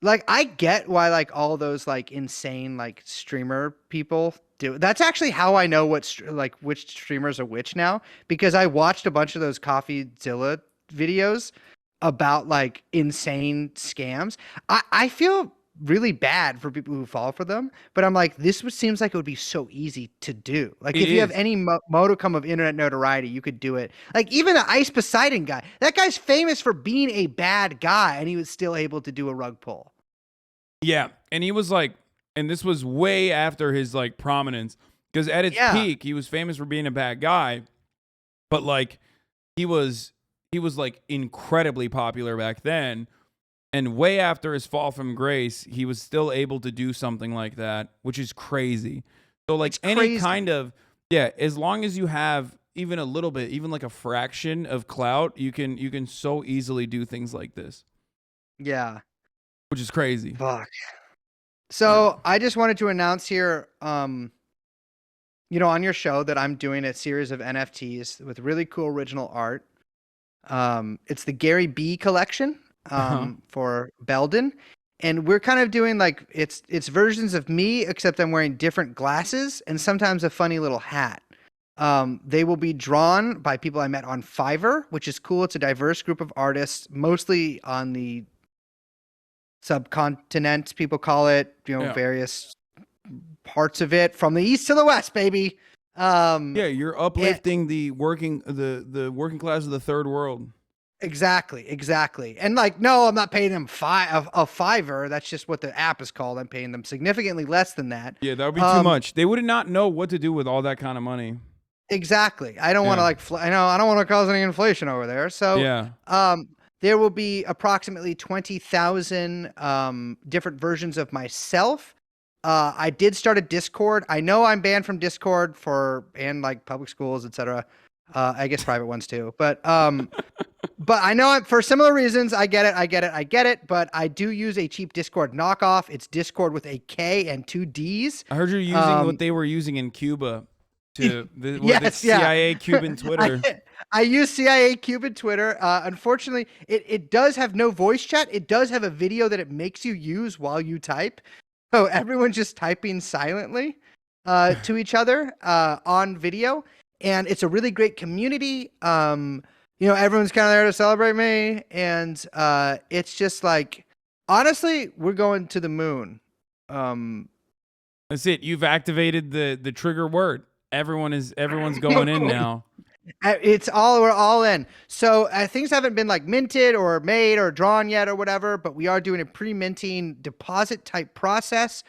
Like I get why like all those like insane like streamer people do. That's actually how I know like which streamers are which now because I watched a bunch of those CoffeeZilla videos about like insane scams. I feel really bad for people who fall for them, but I'm like seems like it would be so easy to do. Like It if you have is. any modicum of internet notoriety, you could do it. Like even the Ice Poseidon guy, that guy's famous for being a bad guy, and he was still able to do a rug pull. Yeah, and he was like, and this was way after his like prominence, because at its Yeah. peak, he was famous for being a bad guy, but like he was like incredibly popular back then, and way after his fall from grace, he was still able to do something like that, which is crazy. So like It's any crazy. kind of, yeah, as long as you have even a little bit, even like a fraction of clout, you can so easily do things like this, Yeah. which is crazy. Fuck. Yeah. So I just wanted to announce here, on your show that I'm doing a series of NFTs with really cool original art. It's the Gary B collection, Uh-huh. for Belden. And we're kind of doing like it's versions of me, except I'm wearing different glasses and sometimes a funny little hat. They will be drawn by people I met on Fiverr, which is cool. It's a diverse group of artists, mostly on the subcontinent, people call it, Yeah. various parts of it from the east to the west, baby. Yeah, you're And uplifting the working class of the third world. exactly. And like, no, I'm not paying them a fiver. That's just what the app is called. I'm paying them significantly less than that. Yeah, that would be too Um, much. They would not know what to do with all that kind of money. exactly. I don't want to Yeah. like, I don't want to cause any inflation over there. So, Yeah. there will be approximately 20,000 different versions of myself. I did start a Discord. I know I'm banned from Discord and like public schools, etc. I guess private ones too. But I know for similar reasons. I get it. But I do use a cheap Discord knockoff. It's Discord with a K and two D's. I heard you're using what they were using in Cuba to the Yes, yeah. CIA Cuban Twitter. I use CIA Cuban Twitter. Unfortunately, it does have no voice chat. It does have a video that it makes you use while you type. So everyone's just typing silently to each other on video. And it's a really great community. Everyone's kind of there to celebrate me. And it's just like, honestly, we're going to the moon. That's it. You've activated the trigger word. Everyone's going in now. We're all in. So things haven't been like minted or made or drawn yet or whatever, but we are doing a pre-minting deposit type process.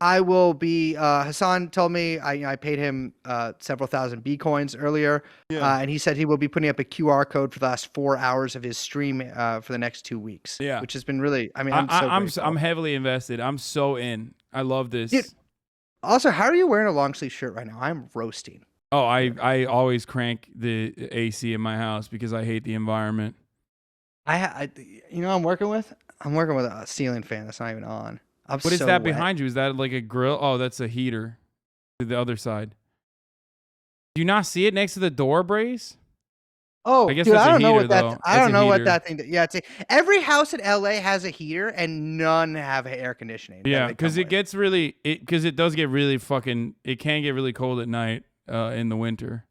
I will be, Hassan told me I paid him several thousand B coins earlier. Yeah. And he said he will be putting up a QR code for the last 4 hours of his stream for the next 2 weeks. Yeah. Which has been really, I'm grateful. I'm heavily invested. I'm so in. I love this. Dude, also, how are you wearing a long sleeve shirt right now? I'm roasting. Oh, I always crank the AC in my house because I hate the environment. I'm working with a ceiling fan that's not even on. What is that behind you? Is that like a grill? Oh, that's a heater to the other side. Do you not see it next to the door, Brace? Oh, I guess dude, that's I a don't know heater, what that. though. I That's don't a know what heater. that thing. Yeah, every house in LA has a heater, and none have air conditioning. Yeah, because it does get really fucking. It can get really cold at night in the winter.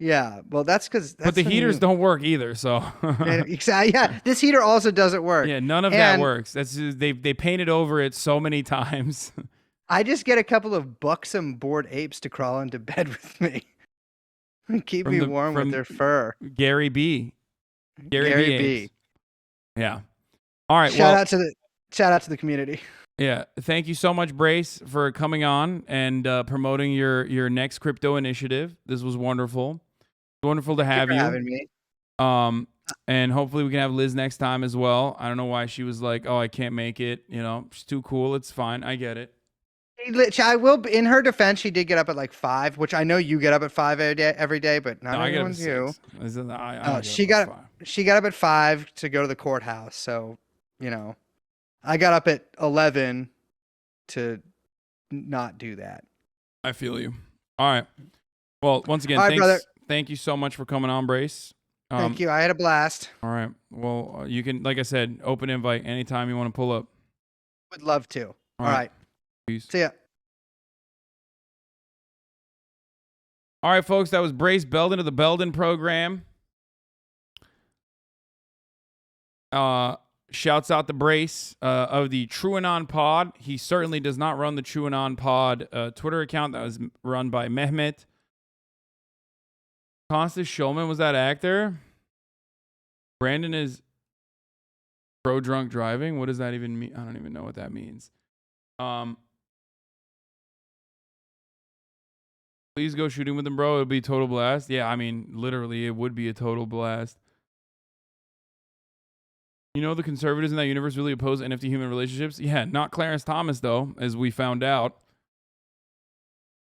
Yeah, well, that's because. But the heaters don't work either. So exactly. Yeah, this heater also doesn't work. yeah, none of that works. That's just, they painted over it so many times. I just get a couple of buxom bored apes to crawl into bed with me. Keep me warm with their fur. Gary B. Gary B. Yeah. All right. Shout out to the community. Yeah. Thank you so much, Brace, for coming on and promoting your next crypto initiative. This was wonderful. Wonderful to have you. Having me. And hopefully we can have Liz next time as well. I don't know why she was like, "Oh, I can't make it." She's too cool. It's fine. I get it. I will. In her defense, she did get up at like 5, which I know you get up at 5 every day, but not everyone's you. She got up at 5 to go to the courthouse. So, I got up at 11 to not do that. I feel you. All right. Well, once again, All right, brother. thank you so much for coming on, Brace. Thank you. I had a blast. All right. Well, you can, like I said, open invite anytime you want to pull up. Would love to. All right. right. Peace. See ya. All right, folks. That was Brace Belden of the Belden program. Shouts out to Brace of the TrueAnon Pod. He certainly does not run the TrueAnon Pod Twitter account that was run by Mehmet. Constance Shulman was that actor. Brandon is pro drunk driving. What does that even mean? I don't even know what that means. Please go shooting with him, bro. It'll be a total blast. Yeah, I mean, literally, it would be a total blast. You know, the conservatives in that universe really oppose NFT human relationships. Yeah, not Clarence Thomas, though, as we found out.